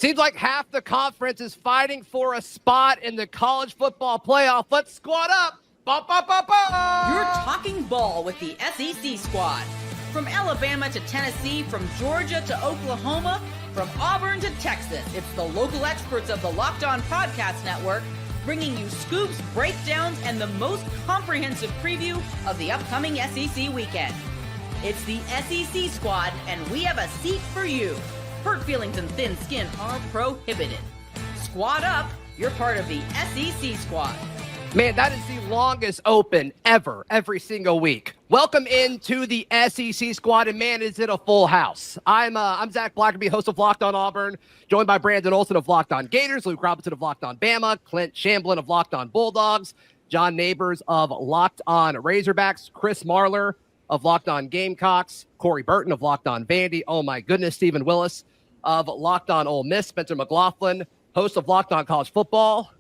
Seems like half the conference is fighting for a spot in the college football playoff. Let's squad up. Ba, ba, ba, ba. You're talking ball with the SEC squad. From Alabama to Tennessee, from Georgia to Oklahoma, from Auburn to Texas, it's the local experts of the Locked On Podcast Network bringing you scoops, breakdowns, and the most comprehensive preview of the upcoming SEC weekend. It's the SEC squad, and we have a seat for you. Hurt feelings and thin skin are prohibited. Squad up, you're part of the SEC squad. Man, that is the longest open ever, every single week. Welcome into the SEC squad, and man, is it a full house. I'm Zach Blackerby, host of Locked On Auburn, joined by Brandon Olson of Locked On Gators, Luke Robinson of Locked On Bama, Clint Shamblin of Locked On Bulldogs, John Neighbors of Locked On Razorbacks, Chris Marler of Locked On Gamecocks, Corey Burton of Locked On Vandy, oh my goodness, Stephen Willis of Locked On Ole Miss, Spencer McLaughlin, host of Locked On College Football,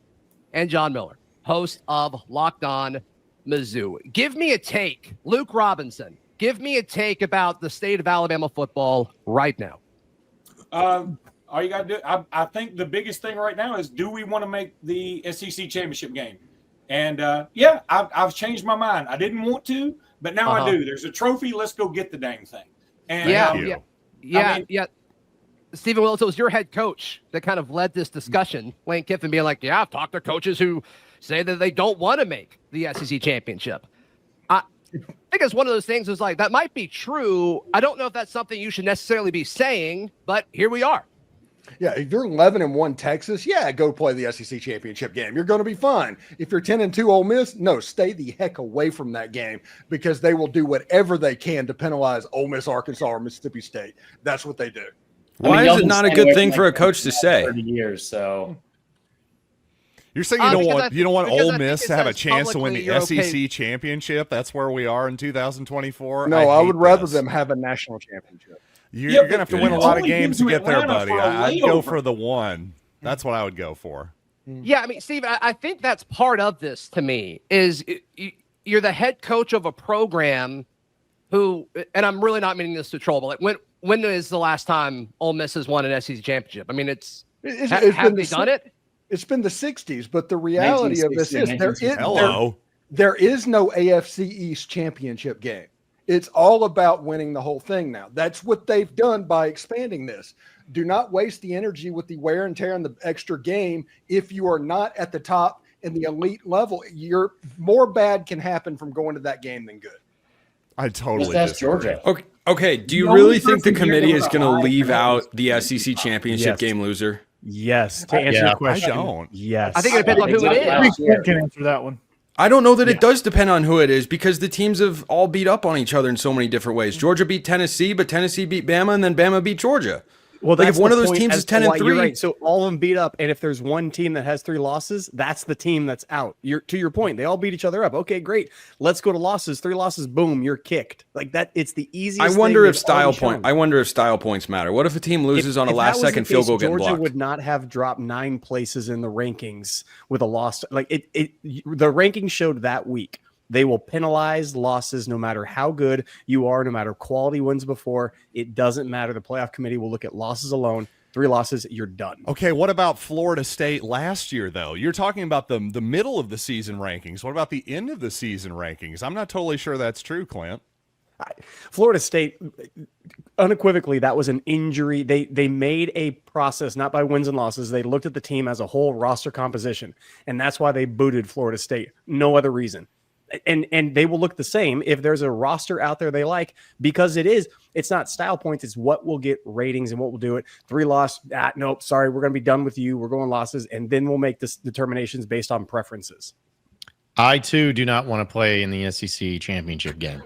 and John Miller, host of Locked On Mizzou. Give me a take, Luke Robinson. Give me a take about the state of Alabama football right now. All you got to do, I think the biggest thing right now is, do we want to make the SEC championship game? And I've changed my mind. I didn't want to, but now I do. There's a trophy. Let's go get the dang thing. And yeah. Stephen Willis, it was your head coach that kind of led this discussion. Lane Kiffin being like, I've talked to coaches who say that they don't want to make the SEC championship. I think it's one of those things is like, that might be true. I don't know if that's something you should necessarily be saying, but here we are. Yeah, if you're 11-1 Texas, go play the SEC championship game. You're going to be fine. If you're 10-2 Ole Miss, no, stay the heck away from that game because they will do whatever they can to penalize Ole Miss, Arkansas, or Mississippi State. That's what they do. Why is it not a good thing for a coach to say? 30 years, so you're saying you don't want Ole Miss to have a chance to win the SEC championship? That's where we are in 2024. No, I would rather them have a national championship. You're going to have to win a lot of games to get there, buddy. I'd go for the one. That's what I would go for. Yeah, I mean, Steve, I think that's part of this to me is you're the head coach of a program who, and I'm really not meaning this to troll, but like when is the last time Ole Miss has won an SEC championship? I mean, have they done it? It's been the 60s, but the reality of this is there is no AFC East championship game. It's all about winning the whole thing now. That's what they've done by expanding this. Do not waste the energy with the wear and tear and the extra game. If you are not at the top in the elite level, more bad can happen from going to that game than good. I totally that's disagree. Georgia. Okay. Do you really think the committee is going to leave out the SEC championship game loser? Yes. To answer your question, I don't. Yes. I think it depends on who it is. Clint can answer that one. I don't know that it does depend on who it is because the teams have all beat up on each other in so many different ways. Georgia beat Tennessee, but Tennessee beat Bama, and then Bama beat Georgia. Well, like if one of those teams is 10-3, you're right. So all of them beat up, and if there's one team that has 3 losses, that's the team that's out. To your point, they all beat each other up. Okay, great. Let's go to losses. 3 losses, boom, you're kicked. Like that. It's the easiest. I wonder if style points matter. What if a team loses on a last-second field goal getting blocked? Georgia would not have dropped 9 places in the rankings with a loss. Like the rankings showed that week. They will penalize losses no matter how good you are, no matter quality wins before. It doesn't matter. The playoff committee will look at losses alone. 3 losses, you're done. Okay, what about Florida State last year, though? You're talking about the middle of the season rankings. What about the end of the season rankings? I'm not totally sure that's true, Clint. Florida State, unequivocally, that was an injury. They made a process, not by wins and losses. They looked at the team as a whole roster composition, and that's why they booted Florida State. No other reason. And they will look the same if there's a roster out there they like, because it's not style points. It's what will get ratings and what will do it. 3 loss. Nope. Sorry. We're going to be done with you. We're going losses. And then we'll make this determinations based on preferences. I, too, do not want to play in the SEC championship game.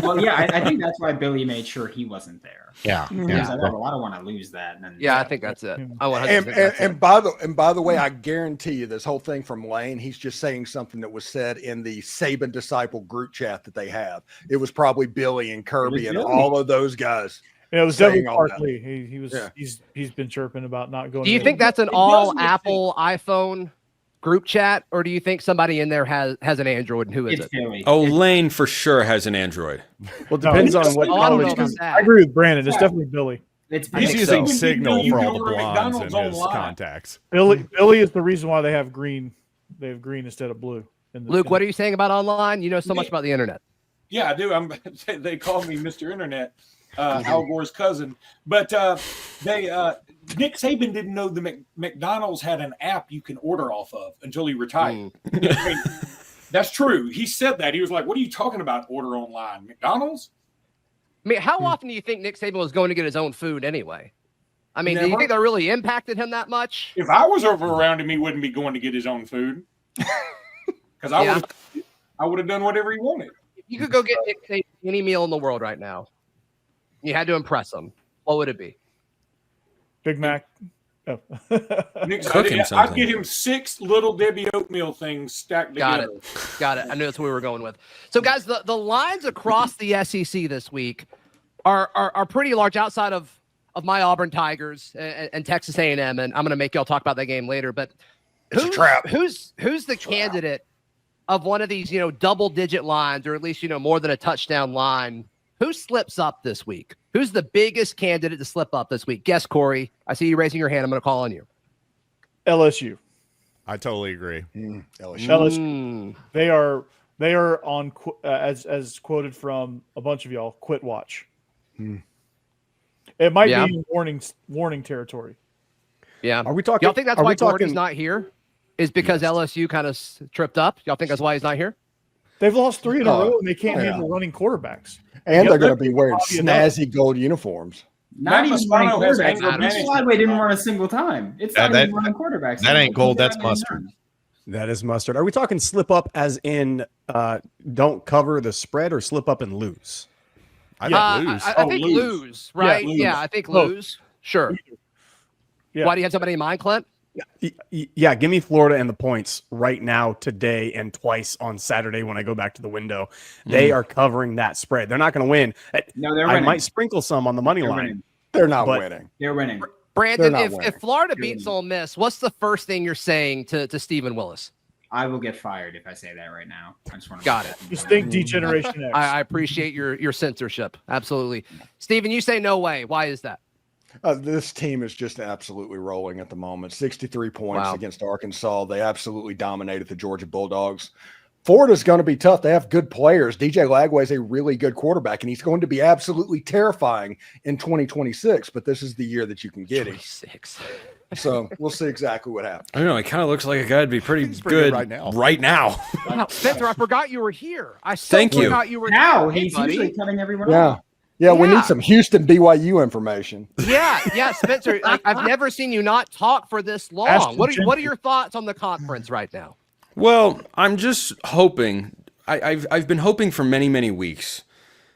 Well, yeah, I think that's why Billy made sure he wasn't there. Yeah. I don't want to lose that. I think that's it. And by the way, I guarantee you this whole thing from Lane, he's just saying something that was said in the Saban Disciple group chat that they have. It was probably Billy and Kirby and all of those guys. Yeah, it was definitely Barkley. He's been chirping about not going. Do you think that's an all Apple iPhone group chat, or do you think somebody in there has an Android, and who is it? Oh, Lane for sure has an Android. Well, it depends on what college. I agree with Brandon. It's definitely Billy. He's using so. Signal You for can all the order blondes in McDonald's his online. contacts. Billy is the reason why they have green. They have green instead of blue. Luke, what are you saying about online? You know so much about the internet. Yeah, I do. They call me Mr. Internet, Al Gore's cousin. But Nick Saban didn't know the McDonald's had an app you can order off of until he retired. I mean, that's true. He said that. He was like, "What are you talking about? Order online, McDonald's?" I mean, how often do you think Nick Saban was going to get his own food anyway? I mean, do you Never. think that really impacted him that much? If I was over around him, he wouldn't be going to get his own food because I would have done whatever he wanted. You could go get Nick Saban any meal in the world right now. You had to impress him. What would it be? Big Mac. Oh. Nick, Cook him I'd something. get him 6 little Debbie oatmeal things stacked Got together. Got it. I knew that's what we were going with. So, guys, the lines across the SEC this week are pretty large outside of my Auburn Tigers and Texas A&M, and I'm going to make y'all talk about that game later. But who's the candidate of one of these, double-digit lines, or at least, more than a touchdown line? Who slips up this week? Who's the biggest candidate to slip up this week? Guess, Corey. I see you raising your hand. I'm going to call on you. LSU. I totally agree. LSU. They are on as quoted from a bunch of y'all. Quit watch. It might be warning territory. Yeah. Are we talking? Y'all think that's are why we talking? Gordy's not here? Is because LSU kind of tripped up? Y'all think that's why he's not here? They've lost 3 in a row, and they can't handle running quarterbacks. And Yep, they're going to be that's wearing obvious enough. snazzy gold uniforms. Not even Matt running Moscano has quarterbacks. anger This management. Slideway didn't run a single time. It's not that- even running quarterbacks. that ain't gold, that's He's running mustard. runs. That is mustard. Are we talking slip up as in don't cover the spread, or slip up and lose? I think lose. I think lose, right? lose. Yeah, I think Both. lose. Sure. Yeah. Why do you have somebody in mind, Clint? Yeah, give me Florida and the points right now, today, and twice on Saturday when I go back to the window. They are covering that spread. They're not going to win. No, they're I winning. might sprinkle some on the money They're line. winning. They're not But- winning. They're winning. Brandon, not if winning. Florida beats Ole Miss, what's the first thing you're saying to Stephen Willis? I will get fired if I say that right now. I just want to Got it. Just think Degeneration X. I appreciate your censorship. Absolutely. Stephen, you say no way. Why is that? This team is just absolutely rolling at the moment. 63 points Wow. against Arkansas. They absolutely dominated the Georgia Bulldogs. Florida's going to be tough. They have good players. DJ Lagway is a really good quarterback, and he's going to be absolutely terrifying in 2026. But this is the year that you can get him. 26. So we'll see exactly what happens. I don't know. He kind of looks like a guy to be pretty He's pretty good good right now. Wow, Spencer, I forgot you were here. I so Thank you. forgot you were Now here. he's Hey, buddy. usually cutting everyone Yeah. off. Yeah, we Yeah. need some Houston BYU information. Yeah, Spencer. I've never seen you not talk for this long. Ashton What are Jenkins. your thoughts on the conference right now? Well, I'm just hoping. I've been hoping for many, many weeks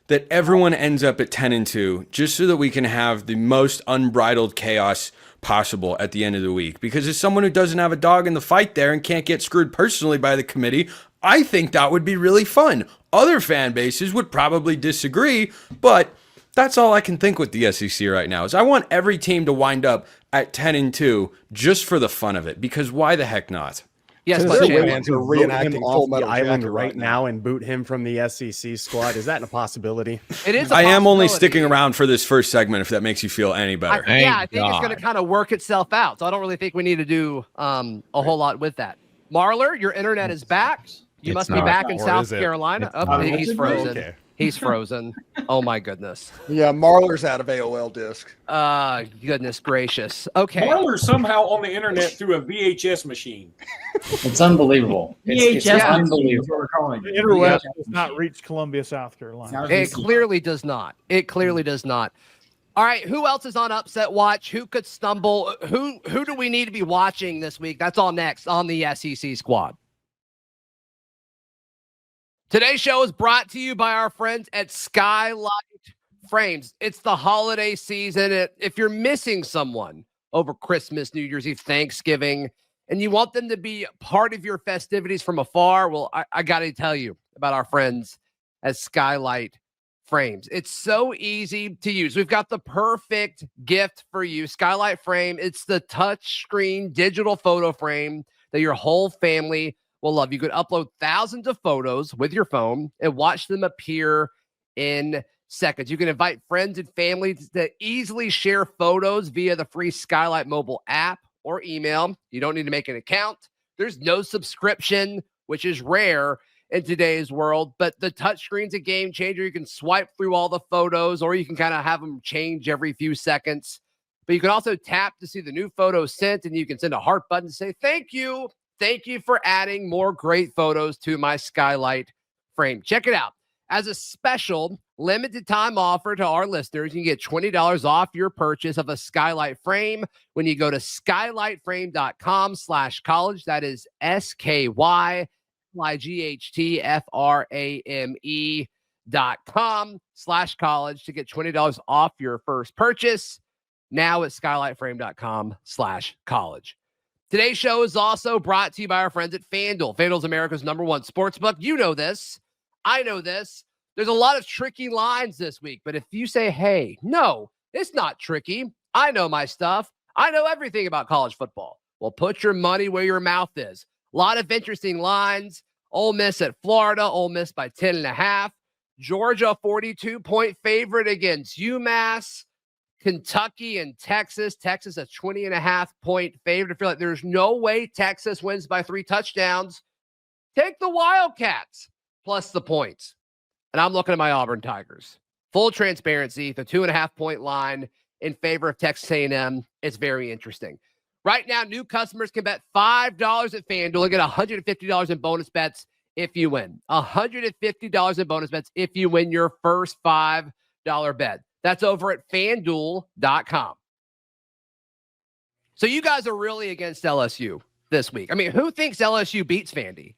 that everyone ends up at 10-2, just so that we can have the most unbridled chaos possible at the end of the week. Because as someone who doesn't have a dog in the fight there and can't get screwed personally by the committee, I think that would be really fun. Other fan bases would probably disagree, but that's all I can think with the SEC right now. Is I want every team to wind up at 10-2 just for the fun of it. Because why the heck not? Yes, Tennessee but Chandler, fans are Vote him reenacting off Full the Metal island Jacket right now and boot him from the SEC squad. Is that a possibility? it is. A I am only possibility. sticking around for this first segment if that makes you feel any better. I think it's Thank going to God. kind of work itself out. So I don't really think we need to do a whole lot with that. Marler, your internet is back. You It's must be not. back in Or South is it? Carolina. It's Oh, not. he's It's frozen. okay. He's frozen. Oh my goodness. Yeah, Marler's out of AOL disc. Goodness gracious. Okay. Marler's somehow on the internet through a VHS machine. It's unbelievable. It's VHS unbelievable. is what we're calling The it. interweb VHS does not reach Columbia, South Carolina. Sounds It VCR. clearly does not. It clearly does not. All right, who else is on upset watch? Who could stumble? Who do we need to be watching this week? That's all next on the SEC Squad. Today's show is brought to you by our friends at Skylight Frames. It's the holiday season. If you're missing someone over Christmas, New Year's Eve, Thanksgiving, and you want them to be part of your festivities from afar, well, I got to tell you about our friends at Skylight Frames. It's so easy to use. We've got the perfect gift for you. Skylight Frame. It's the touchscreen digital photo frame that your whole family will love. You could upload thousands of photos with your phone and watch them appear in seconds. You can invite friends and family to easily share photos via the free Skylight mobile app or email. You don't need to make an account. There's no subscription, which is rare in today's world, but the touchscreen's a game changer. You can swipe through all the photos, or you can kind of have them change every few seconds. But you can also tap to see the new photos sent, and you can send a heart button to say, thank you. Thank you for adding more great photos to my Skylight frame. Check it out. As a special limited time offer to our listeners, you can get $20 off your purchase of a Skylight frame when you go to skylightframe.com/college. That is SKYLIGHTFRAME.com/college to get $20 off your first purchase. Now at skylightframe.com/college. Today's show is also brought to you by our friends at FanDuel. FanDuel's America's #1 sportsbook. You know this. I know this. There's a lot of tricky lines this week, but if you say, hey, no, it's not tricky. I know my stuff. I know everything about college football. Well, put your money where your mouth is. A lot of interesting lines. Ole Miss at Florida. Ole Miss by 10.5. Georgia, 42-point favorite against UMass. Kentucky and Texas. Texas, a 20.5-point favorite. I feel like there's no way Texas wins by 3 touchdowns. Take the Wildcats plus the points. And I'm looking at my Auburn Tigers. Full transparency, the 2.5-point line in favor of Texas A&M is very interesting. Right now, new customers can bet $5 at FanDuel and get $150 in bonus bets if you win. $150 in bonus bets if you win your first $5 bet. That's over at FanDuel.com. So you guys are really against LSU this week. I mean, who thinks LSU beats Vandy?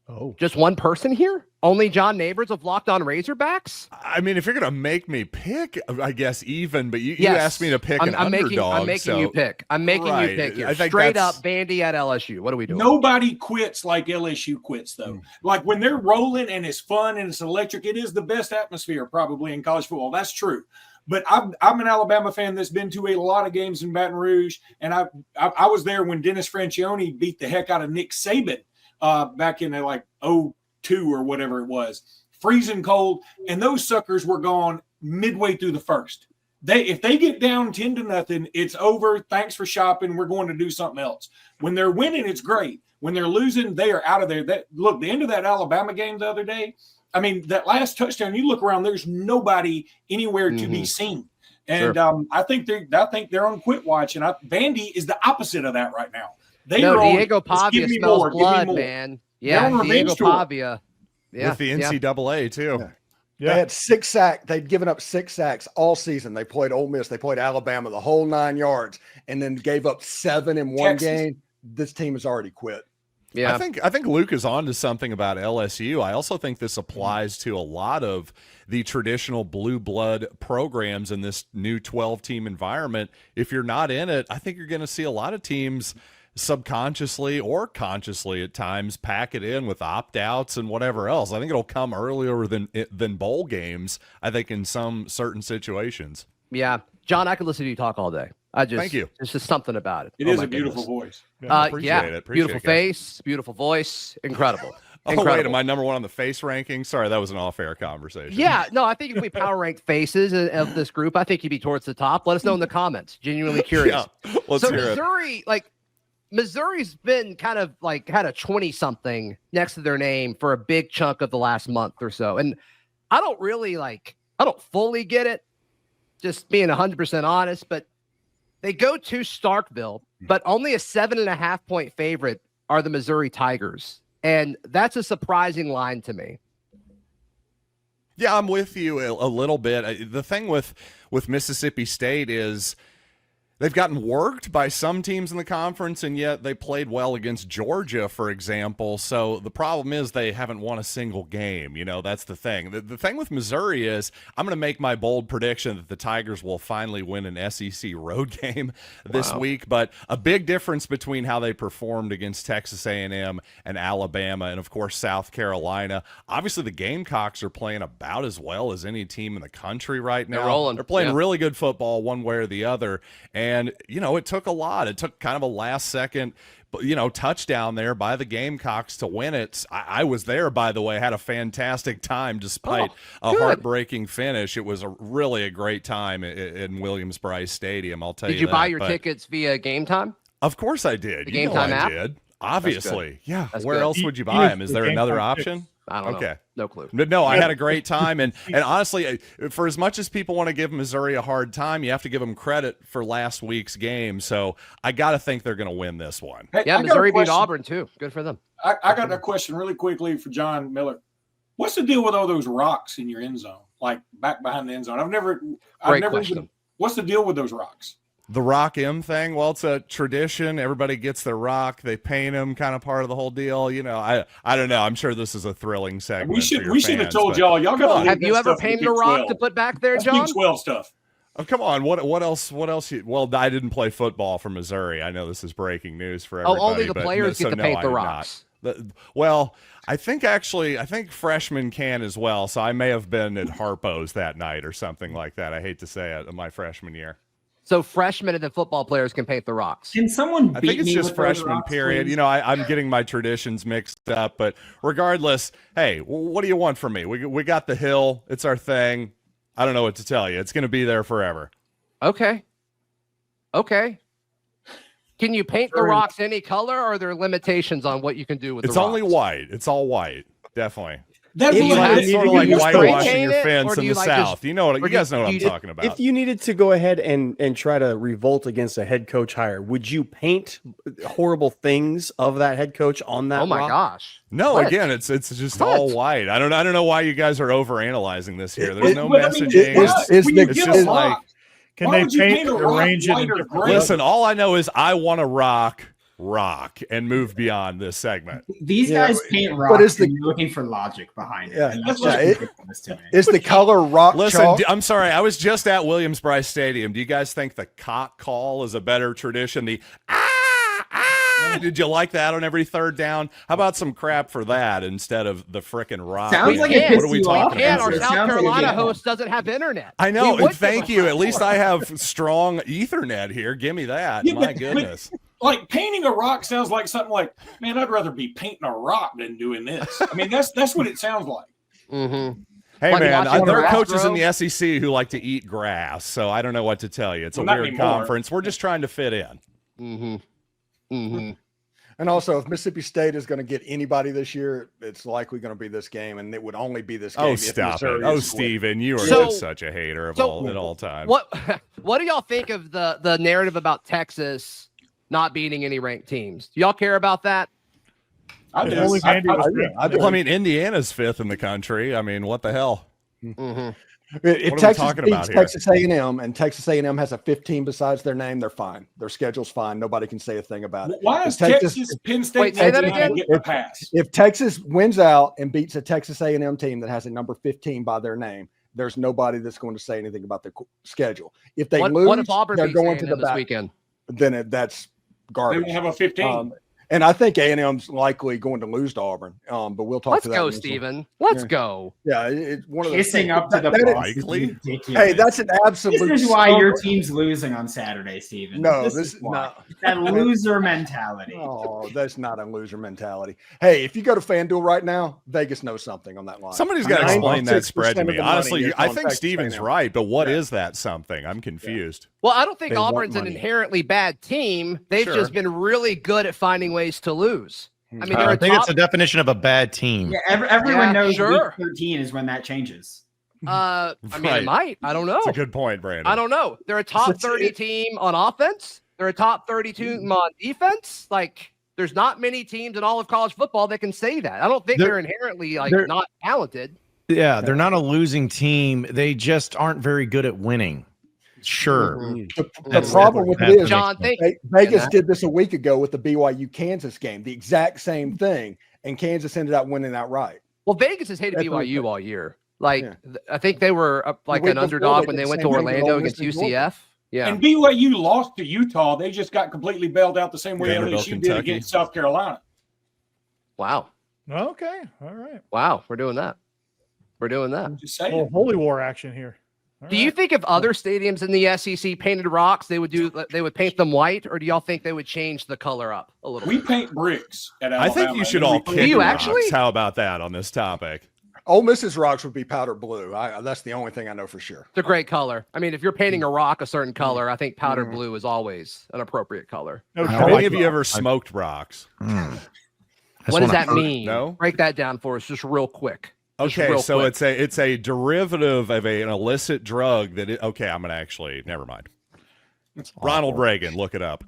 Oh, just one person here? Only John Neighbors of Locked On Razorbacks? I mean, if you're going to make me pick, I guess even, but you asked me to pick an underdog. I'm making you pick. I'm making you pick here. Straight up Vandy at LSU. What are we doing? Nobody quits like LSU quits, though. Like when they're rolling and it's fun and it's electric, it is the best atmosphere probably in college football. That's true. But I'm an Alabama fan that's been to a lot of games in Baton Rouge, and I was there when Dennis Franchione beat the heck out of Nick Saban back in like 2002 or whatever it was. Freezing cold, and those suckers were gone midway through the first. If they get down 10-0, it's over. Thanks for shopping. We're going to do something else. When they're winning, it's great. When they're losing, they are out of there. Look, the end of that Alabama game the other day, I mean, that last touchdown, you look around, there's nobody anywhere to be seen. And sure. I think they're on quit watch. And Vandy is the opposite of that right now. Diego Pavia smells blood, man. Yeah, Diego Pavia. Yeah, with the NCAA too. Yeah. They had 6 sacks. They'd given up 6 sacks all season. They played Ole Miss. They played Alabama the whole 9 yards, and then gave up 7 in one game. This team has already quit. Yeah, I think Luke is on to something about LSU. I also think this applies to a lot of the traditional blue blood programs in this new 12-team environment. If you're not in it, I think you're going to see a lot of teams subconsciously or consciously at times pack it in with opt-outs and whatever else. I think it'll come earlier than bowl games, I think, in some certain situations. Yeah. John, I could listen to you talk all day. Thank you. It's just something about it. It is a beautiful voice. Appreciate it. Beautiful face, beautiful voice, incredible. Incredible. Wait, am I #1 on the face ranking? Sorry, that was an off-air conversation. Yeah, no, I think if we power ranked faces of this group, I think you'd be towards the top. Let us know in the comments. Genuinely curious. Yeah, let's hear Missouri, Missouri's been kind of like had a 20-something next to their name for a big chunk of the last month or so. And I don't fully get it, just being 100% honest, but they go to Starkville, but only a 7.5-point favorite are the Missouri Tigers. And that's a surprising line to me. Yeah, I'm with you a little bit. The thing with Mississippi State is they've gotten worked by some teams in the conference, and yet they played well against Georgia, for example. So the problem is they haven't won a single game. You know, that's the thing. The thing with Missouri is I'm going to make my bold prediction that the Tigers will finally win an SEC road game this week. But a big difference between how they performed against Texas A&M and Alabama and, of course, South Carolina. Obviously, the Gamecocks are playing about as well as any team in the country right now. They're playing really good football one way or the other. And, you know, it took a lot. It took kind of a last-second touchdown there by the Gamecocks to win it. I was there, by the way, had a fantastic time despite a heartbreaking finish. It was really a great time in Williams-Brice Stadium, I'll tell you. Did you buy your tickets via Game Time? Of course I did. The Game Time app? Did. Obviously. Yeah. That's Where good. else would you buy them? Is there another option? I don't know. No clue. But no, I had a great time. And honestly, for as much as people want to give Missouri a hard time, you have to give them credit for last week's game. So I got to think they're going to win this one. Hey, yeah, Missouri beat Auburn, too. Good for them. I got a question really quickly for John Miller. What's the deal with all those rocks in your end zone, like back behind the end zone? I've never question. What's the deal with those rocks? The Rock M thing, well, it's a tradition. Everybody gets their rock. They paint them, kind of part of the whole deal. I don't know. I'm sure this is a thrilling segment. We should have told y'all got. Have you ever painted a rock to put back there, John? Big 12 stuff. Oh, come on. What else? Well, I didn't play football for Missouri. I know this is breaking news for everybody. Only the players get to paint the rocks. Well, I think freshmen can as well. So I may have been at Harpo's that night or something like that. I hate to say it, my freshman year. So freshmen and the football players can paint the rocks. Can someone beat I think it's me just with freshman rocks, period. please? I'm getting my traditions mixed up, but regardless, hey, what do you want from me? We got the hill. It's our thing. I don't know what to tell you. It's going to be there forever. Okay. Can you paint the rocks any color, or are there limitations on what you can do with the rocks? It's only white. It's all white. Definitely. It's sort of like whitewashing your it, fence in the South. You guys know what I'm talking about. If you needed to go ahead and try to revolt against a head coach hire, would you paint horrible things of that head coach on that? Oh my rock? gosh! No, What? again, it's just all white. I don't know why you guys are overanalyzing this here. There's no But I mean, messaging. it's just like. Can they paint or arrange it in different ways? Listen, all I know is I want to rock and move beyond this segment. These guys paint but rocks, is the- and you're looking for logic behind it. Yeah, and that's yeah, just ridiculous to me. Is the color rock Listen, chalk? I'm sorry. I was just at Williams-Brice Stadium. Do you guys think the cock call is a better tradition? Did you like that on every third down? How about some crap for that instead of the frickin' rock? Sounds like it pissed What are we you talking off. And about? our It South sounds like Carolina it- host doesn't have internet. I know. We would Thank give you. a At least I have strong Ethernet here. Give me that. Yeah, My but- goodness. Like painting a rock sounds like something like, man, I'd rather be painting a rock than doing this. I mean, that's what it sounds like. Mm-hmm. Hey, Like man, watching there are grass coaches in grow? the SEC who like to eat grass, so I don't know what to tell you. It's a Well, not weird anymore. conference. We're just trying to fit in. Mm-hmm. Mm-hmm. And also, if Mississippi State is going to get anybody this year, it's likely going to be this game, and it would only be this game. Oh, if stop Missouri it. Oh, is winning. Steven, you are So- just such a hater at all times. What do y'all think of the narrative about Texas not beating any ranked teams? Do y'all care about that? I do. Only Vandy was good. Well, I mean, Indiana's fifth in the country. I mean, what the hell? Mm-hmm. If What are we Texas talking beats about here? Texas A&M and Texas A&M has a 15 besides their name, they're fine. Their schedule's fine. Nobody can say a thing about it. Why If is Texas, Penn State, Wait, say that Indiana again? getting a pass? If Texas wins out and beats a Texas A&M team that has a number 15 by their name, there's nobody that's going to say anything about their schedule. If they lose, what if Auburn they're beats going to A&M the this back. weekend? Then that's They garbage. don't have a 15. And I think A&M's likely going to lose to Auburn. But we'll talk Let's to that. go, in a second. Steven. Let's Yeah. go. Yeah, it's one of those Kissing things. up to the That is- boss is Likely? ridiculous. Hey, that's an absolute. This is why your smoker. team's losing on Saturday, Steven. No, this this is why. not. That loser mentality. Oh, that's not a loser mentality. Hey, if you go to FanDuel right now, Vegas knows something on that line. Somebody's got to explain that 96% spread to of me. the money Honestly, is I on think Texas Steven's A&M. right, but what is that something? I'm confused. Well, I don't think They want Auburn's an money. inherently bad team. They've Sure. just been really good at finding ways to lose. I mean, I they're a think top. it's the definition of a bad team. Yeah, everyone Yeah, knows sure. week 13 is when that changes. I mean, Right. it might. I don't know. That's a good point, Brandon. I don't know. They're a top 30 team on offense. They're a top 32 team on defense. Like, there's not many teams in all of college football that can say that. I don't think they're inherently not talented. Yeah, they're not a losing team. They just aren't very good at winning. Sure. The problem with it is, John, thank you. Vegas did this a week ago with the BYU Kansas game, the exact same thing, and Kansas ended up winning outright. Well, Vegas has hated That's what BYU I'm all year. Like, Yeah. I think they were like week an before, underdog they when did they the went to same thing with Orlando Ole Miss against and Georgia. UCF. Yeah. And BYU lost to Utah. They just got completely bailed out the same way Vanderbilt, LSU did Kentucky. against South Carolina. Wow. Okay. All right. Wow. We're doing that. We're doing that. I'm just saying. Well, holy war action here. Do you think if other stadiums in the SEC painted rocks, they would paint them white, or do y'all think they would change the color up a little? We bit? paint bricks at Alabama. I think you should all kick Do you rocks. actually? How about that on this topic? Ole Miss's rocks would be powder blue. That's the only thing I know for sure. It's a great color. I mean, if you're painting a rock a certain color, I think powder blue is always an appropriate color. No, How many of you ever smoked rocks? What does that mean? No? Break that down for us just real quick. Okay, so it's a derivative of an illicit drug that I'm gonna actually never mind. Ronald Reagan, look it up.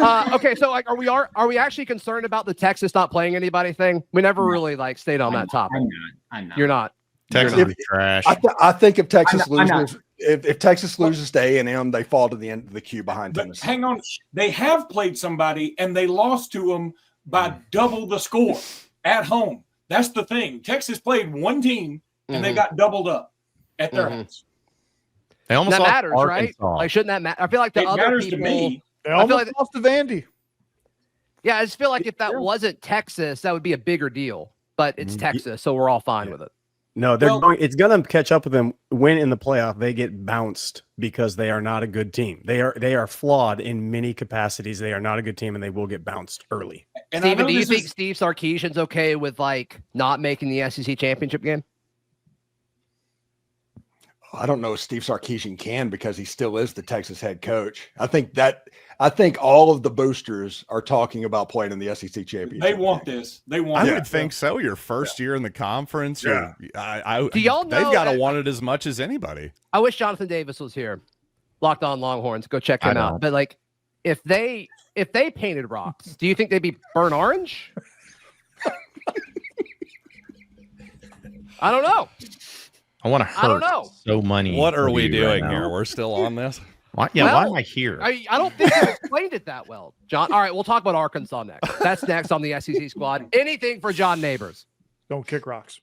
Okay, so like, are we actually concerned about the Texas not playing anybody thing? We never really stayed on that topic. I'm not. You're not. Texas is trash. I think if Texas I'm not. loses, if Texas loses to A&M, they fall to the end of the queue behind But Tennessee. hang on, they have played somebody and they lost to them by double the score at home. That's the thing. Texas played one team and they got doubled up at their house. They almost That lost matters, Arkansas. right? Like, shouldn't that matter? I feel like the It other matters people. to me. They I feel almost like- lost to Vandy. Yeah, I just feel like if that wasn't Texas, that would be a bigger deal. But it's Texas, so we're all fine with it. No, it's going to catch up with them when in the playoff they get bounced because they are not a good team. They are flawed in many capacities. They are not a good team, and they will get bounced early. And I Steven, know do you this think is- Steve Sarkisian's okay with not making the SEC championship game? I don't know if Steve Sarkisian can because he still is the Texas head coach. I think all of the boosters are talking about playing in the SEC championship. They want this. They want I it. would think so. Your first year in the conference. Yeah. Do y'all they've know got to that- want it as much as anybody. I wish Jonathan Davis was here. Locked On Longhorns. Go check him out. But if they painted rocks, do you think they'd be burnt orange? I don't know. I want to I don't hurt know. so money. What are for we you doing right now. here? We're still on this. Why Well, am I here? I don't think they explained it that well, John. All right, we'll talk about Arkansas next. That's next on the SEC squad. Anything for John Neighbors. Don't kick rocks.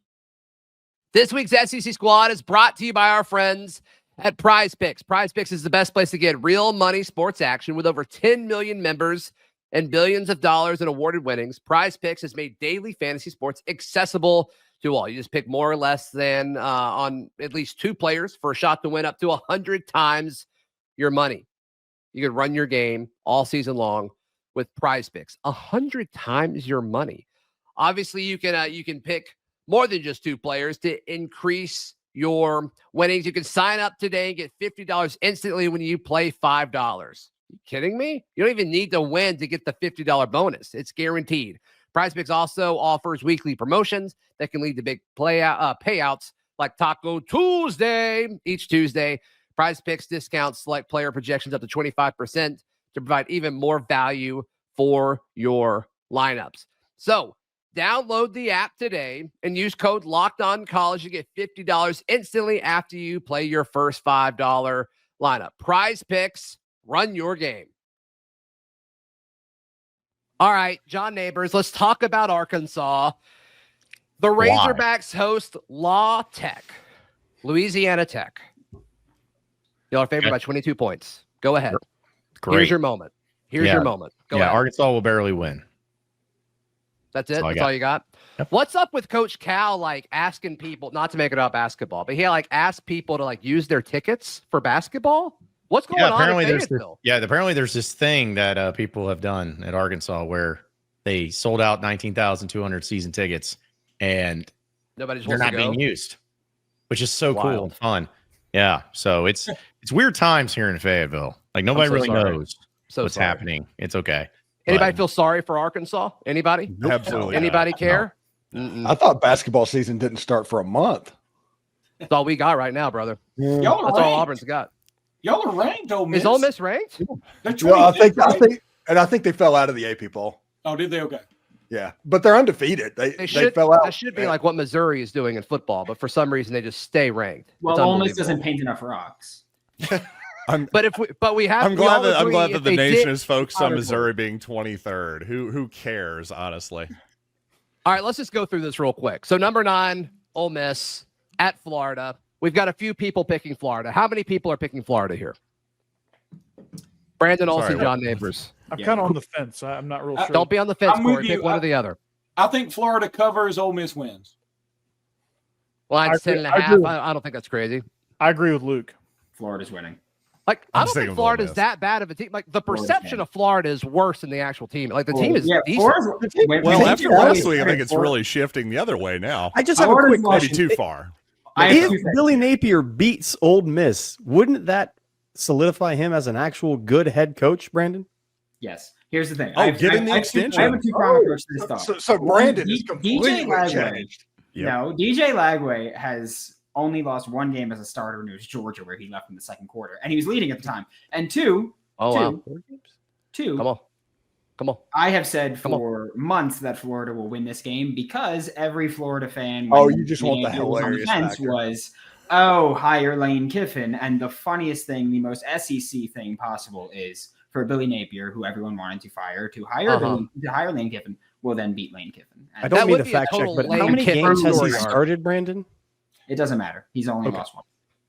This week's SEC squad is brought to you by our friends at Prize Picks. Prize Picks is the best place to get real money sports action with over 10 million members and billions of dollars in awarded winnings. Prize Picks has made daily fantasy sports accessible to all. You just pick more or less than on at least 2 players for a shot to win up to 100 times your money. You could run your game all season long with Prize Picks. 100 times your money. Obviously, you can pick more than just 2 players to increase your winnings. You can sign up today and get $50 instantly when you play $5. You kidding me? You don't even need to win to get the $50 bonus. It's guaranteed. PrizePicks also offers weekly promotions that can lead to big payouts like Taco Tuesday. Each Tuesday, PrizePicks discounts select player projections up to 25% to provide even more value for your lineups. So download the app today and use code LOCKEDONCollege to get $50 instantly after you play your first $5 lineup. PrizePicks, run your game. All right, John Neighbors, let's talk about Arkansas. The Razorbacks host La Tech, Louisiana Tech. Y'all are favored by 22 points. Go ahead. Great. Here's your moment. Here's your moment. Go ahead. Arkansas will barely win. That's it. That's all you got. Yep. What's up with Coach Cal asking people not to make it about basketball, but he asked people to use their tickets for basketball? What's going on? Apparently there's this thing that people have done at Arkansas where they sold out 19,200 season tickets and nobody's they're not being used, which is so cool and fun. Yeah, so it's weird times here in Fayetteville. Nobody really knows what's happening. It's okay. Anybody feel sorry for Arkansas? Anybody? Absolutely. Anybody care? I thought basketball season didn't start for a month. That's all we got right now, brother. Y'all are That's all ranked. Auburn's got. Y'all are ranked, Ole Miss. Is Ole Miss ranked? They're Well, 25th, right? I think they fell out of the AP poll. Oh, did they? Okay. Yeah, but they're undefeated. They fell out. That should be like what Missouri is doing in football, but for some reason they just stay ranked. Well, It's Ole Miss unbelievable. doesn't paint enough rocks. But we have. I'm we glad all that agree if the they nation did- is focused on Honestly. Missouri being 23rd. Who cares, honestly? All right, let's just go through this real quick. So number 9, Ole Miss at Florida. We've got a few people picking Florida. How many people are picking Florida here? Brandon Olsen, Sorry, John Neighbors. I'm kind of on the fence. I'm not real sure. Don't be on the fence, I'm with Corey. Pick you. one or the other. I think Florida covers. Ole Miss wins. Line's I 10.5. agree. I don't think that's crazy. I agree with Luke. Florida's winning. Like, I don't think Florida's that bad of a team. Like, the perception of Florida is worse than the actual team. Like, the team is decent. Well, after last week, I think it's really shifting the other way now. I just have a quick maybe question. too far. If Billy Napier beats Ole Miss, wouldn't that solidify him as an actual good head coach, Brandon? Yes. Here's the thing. Give him the extension. I have a two-pronged approach to this thought. So Brandon is completely changed. No, DJ Lagway has only lost one game as a starter, and it was Georgia, where he left in the second quarter, and he was leading at the time. And two. Come on. I have said for months that Florida will win this game because every Florida fan. You just want the hilarious factor. Hire Lane Kiffin, and the funniest thing, the most SEC thing possible, is for Billy Napier, who everyone wanted to fire, to hire Lane Kiffin, will then beat Lane Kiffin. And I don't mean to fact check, but how many games has he started, Brandon? It doesn't matter. He's only lost one.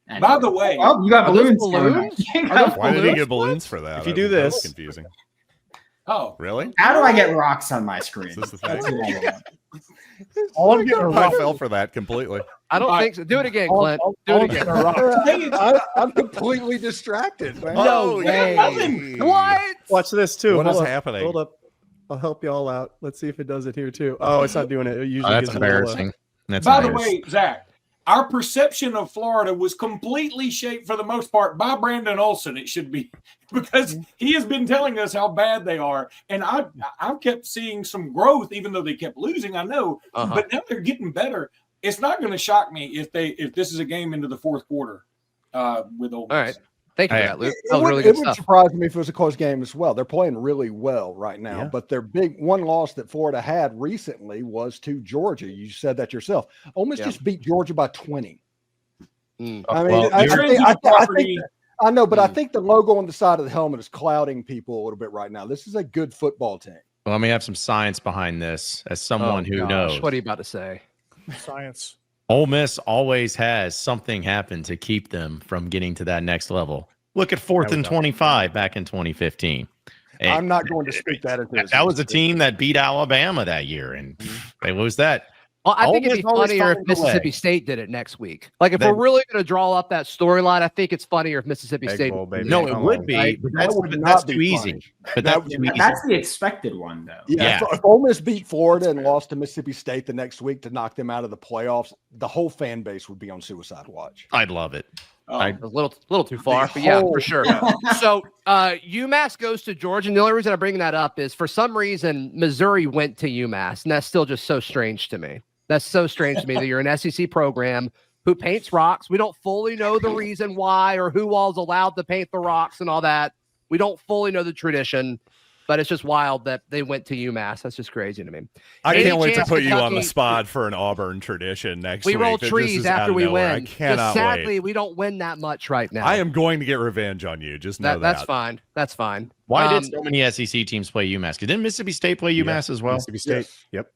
And by the way, you got balloons. Why did he get balloons for that? If you do this, that's confusing. Oh, really? How do I get rocks on my screen? Is this the thing? I'm getting a rock. I fell for that completely. I don't think so. Do it again, Clint. Do it again. I'm completely distracted, man. No way. What? Watch this too. What is happening? Hold up. I'll help you all out. Let's see if it does it here too. Oh, it's not doing it. It usually that's gives embarrassing. By the way, Zach, our perception of Florida was completely shaped for the most part by Brandon Olson. It should be, because he has been telling us how bad they are, and I've kept seeing some growth, even though they kept losing. I know, but now they're getting better. It's not going to shock me if this is a game into the fourth quarter with Ole Miss. All right. Thank you for that, Luke. It would surprise me if it was a close game as well. They're playing really well right now, but their big one loss that Florida had recently was to Georgia. You said that yourself. Ole Miss just beat Georgia by 20. I mean, I know, but I think the logo on the side of the helmet is clouding people a little bit right now. This is a good football team. Well, let me have some science behind this as someone who knows. What are you about to say? Science. Ole Miss always has something happen to keep them from getting to that next level. Look at 4th and 25 back in 2015. I'm not going to speak that into this. That was a team that beat Alabama that year, and they lose that. Well, I think it'd be funnier if Mississippi State did it next week. Like, if we're really going to draw up that storyline, I think it's funnier if Mississippi State. No, it would be. But that's too easy. But that's the expected one, though. Yeah. If Ole Miss beat Florida and lost to Mississippi State the next week to knock them out of the playoffs, the whole fan base would be on suicide watch. I'd love it. A little too far, but yeah, for sure. So UMass goes to Georgia, and the only reason I'm bringing that up is for some reason Missouri went to UMass, and that's still just so strange to me. That's so strange to me that you're an SEC program who paints rocks. We don't fully know the reason why or who all's allowed to paint the rocks and all that. We don't fully know the tradition, but it's just wild that they went to UMass. That's just crazy to me. I can't wait to put you on the spot for an Auburn tradition next week. We roll trees after we win. I cannot sadly, we don't win that much right now. I am going to get revenge on you. Just know that. That's fine. That's fine. Why did so many SEC teams play UMass? Didn't Mississippi State play UMass as well? Mississippi State. Yep.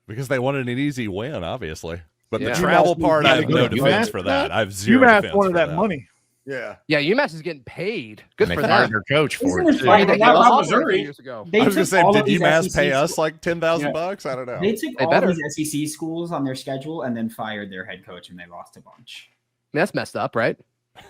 Because they wanted an easy win, obviously. But the travel part, I have no defense for that. I have zero defense UMass wanted for that money. Yeah. Yeah, UMass is getting paid. Good for them. Their coach for it. Missouri. I was going to say, did UMass pay us like $10,000? I don't know. They took all these SEC schools on their schedule and then fired their head coach, and they lost a bunch. That's messed up, right?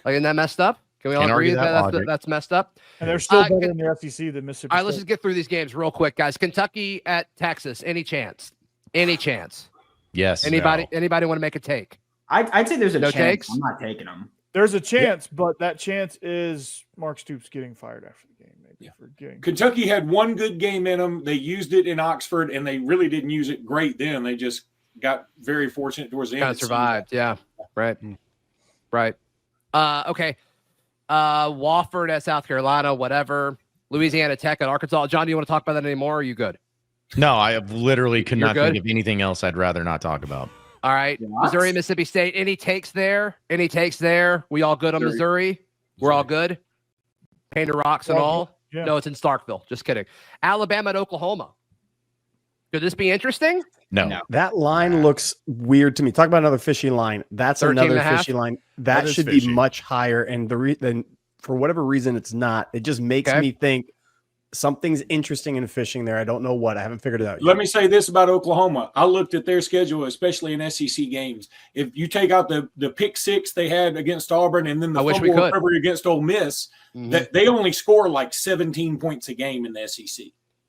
Like, isn't that messed up? Can we all agree that's messed up? And they're still better in the SEC than Mississippi All right, let's just get through these games real quick, guys. Kentucky at Texas. Any chance? Any chance? Yes. Anybody want to make a take? I'd say there's a chance. Takes? I'm not taking them. There's a chance, but that chance is Mark Stoops getting fired after the game, maybe for getting. Kentucky had one good game in them. They used it in Oxford, and they really didn't use it great then. They just got very fortunate towards the end. Kind of survived, yeah. Right. Okay. Wofford at South Carolina, whatever. Louisiana Tech at Arkansas. John, do you want to talk about that anymore, or are you good? No, I literally could not think of anything else I'd rather not talk about. All right. Missouri, Mississippi State. Any takes there? We all good on Missouri? We're all good? Painted rocks and all? Yeah. No, it's in Starkville. Just kidding. Alabama at Oklahoma. Could this be interesting? No. That line looks weird to me. Talk about another fishy line. That's another fishy line. That should be much higher. And for whatever reason, it's not. It just makes me think something's interesting and fishing there. I don't know what. I haven't figured it out yet. Let me say this about Oklahoma. I looked at their schedule, especially in SEC games. If you take out the pick six they had against Auburn and then the fumble recovery against Ole Miss, that they only score like 17 points a game in the SEC.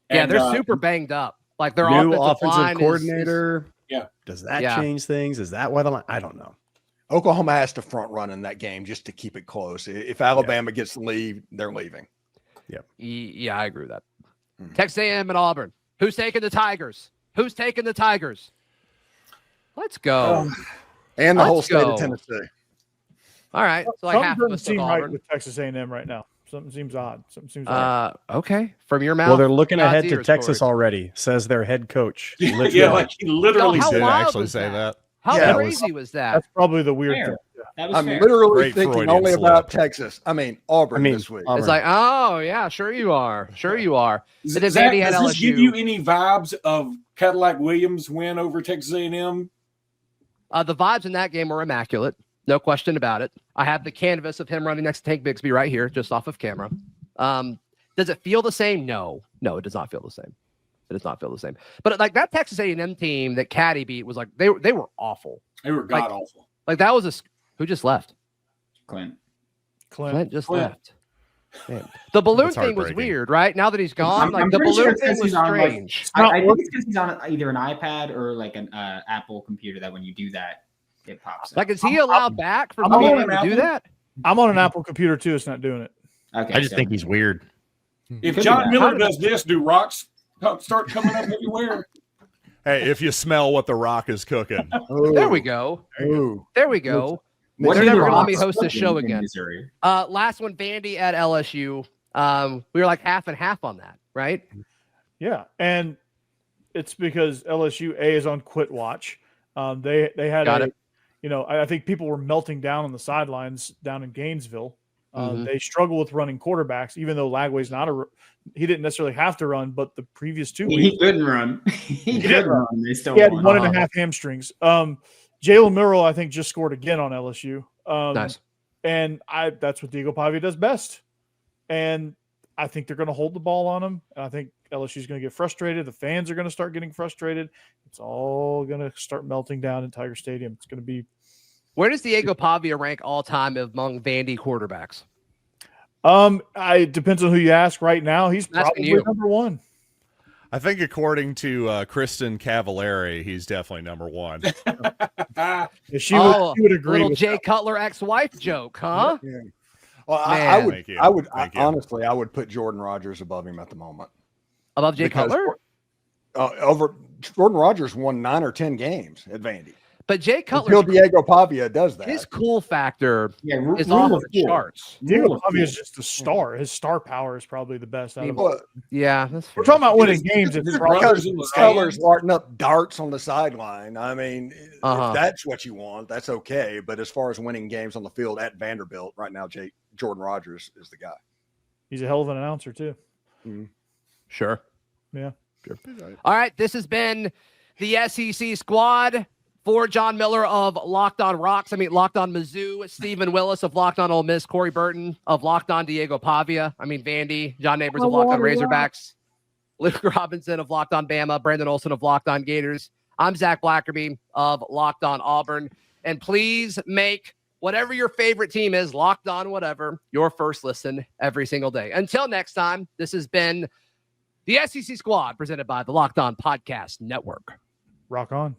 And, they're super banged up. Like their new offensive coordinator. Yeah. Does that change things? Is that why the line? I don't know. Oklahoma has to front run in that game just to keep it close. If Alabama gets the lead, they're leaving. Yeah, I agree with that. Texas A&M and Auburn. Who's taking the Tigers? Who's taking the Tigers? Let's go. And the whole state of Tennessee. All right. So like half of us seem took right Auburn. with Texas A&M right now. Something seems odd. Something seems odd. Okay. From your mouth. Well, they're looking God's ahead to ears, Texas Corey. already, says their head coach. Yeah, like he literally How did wild actually was say that. How crazy was that? That's probably the weird thing. That was I'm fair. literally Great thinking Freudian only slip. about Texas. Auburn this week. It's like, oh, yeah, sure you are. Sure you are. And then Zach, Vandy had does this LSU. give you any vibes of Cadillac Williams' win over Texas A&M? The vibes in that game were immaculate. No question about it. I have the canvas of him running next to Tank Bigsby right here, just off of camera. Does it feel the same? No, it does not feel the same. It does not feel the same. But like that Texas A&M team that Caddy beat was like they were awful. They were god awful. Like that was who just left? Clint. Clint just left. Man. The balloon That's thing was heartbreaking. weird, right? Now that he's gone, I'm the pretty sure balloon it's thing 'cause was he's on, like, strange. I think it's because he's on either an iPad or like an Apple computer that when you do that, it pops up. Like, is he allowed back for I'm being on able to an do Apple. that? I'm on an Apple computer too. It's not doing it. Okay, I just think he's weird. If Could John be that. Miller does this, do rocks start coming up everywhere? Hey, if you smell what the Rock is cooking. There we go. Ooh. There we go. What They're do never the gonna let me Rocks host this cooking show in again. Missouri? Last one, Vandy at LSU. We were like half and half on that, right? Yeah, and it's because LSU is on quit watch. They had Got it. I think people were melting down on the sidelines down in Gainesville. Mhm. They struggle with running quarterbacks, even though Lagway's he didn't necessarily have to run, but the previous 2 weeks He couldn't run. He couldn't run. They still he had won. 1.5 hamstrings. Jalen Murrow, I think, just scored again on LSU. Nice. And that's what Diego Pavia does best. And I think they're going to hold the ball on him. And I think LSU is going to get frustrated. The fans are going to start getting frustrated. It's all going to start melting down in Tiger Stadium. It's going to be. Where does Diego Pavia rank all time among Vandy quarterbacks? It depends on who you ask. Right now, he's Asking probably you. number one. I think according to Kristen Cavallari, he's definitely number one. Yeah, she would agree. Little With Jay that. Cutler ex-wife joke, huh? Yeah. Well, Man. I would Thank you. honestly, I would put Jordan Rogers above him at the moment. Above Jay Because Cutler? Over Jordan Rogers won 9 or 10 games at Vandy. But Jay Until Cutler, Diego Pavia does that. his cool factor Yeah, is rule off of the four. charts. Diego Pavia is just a star. His star power is probably the best out of all. Well, Yeah, that's fair. We're talking about winning games. It's His probably brothers in the Colors stands. lighting up darts on the sideline. I mean, Uh-huh. if that's what you want, that's okay. But as far as winning games on the field at Vanderbilt right now, Jordan Rogers is the guy. he's a hell of an announcer too. Sure. Yeah. All right, this has been the SEC squad for John Miller of Locked On Rocks. Locked On Mizzou, Stephen Willis of Locked On Ole Miss, Corey Burton of Locked On Diego Pavia. Vandy, John Neighbors of Locked On Razorbacks, Luke Robinson of Locked On Bama, Brandon Olson of Locked On Gators. I'm Zach Blackerby of Locked On Auburn. And please make whatever your favorite team is, Locked On whatever, your first listen every single day. Until next time, this has been the SEC Squad presented by the Locked On Podcast Network. Rock on.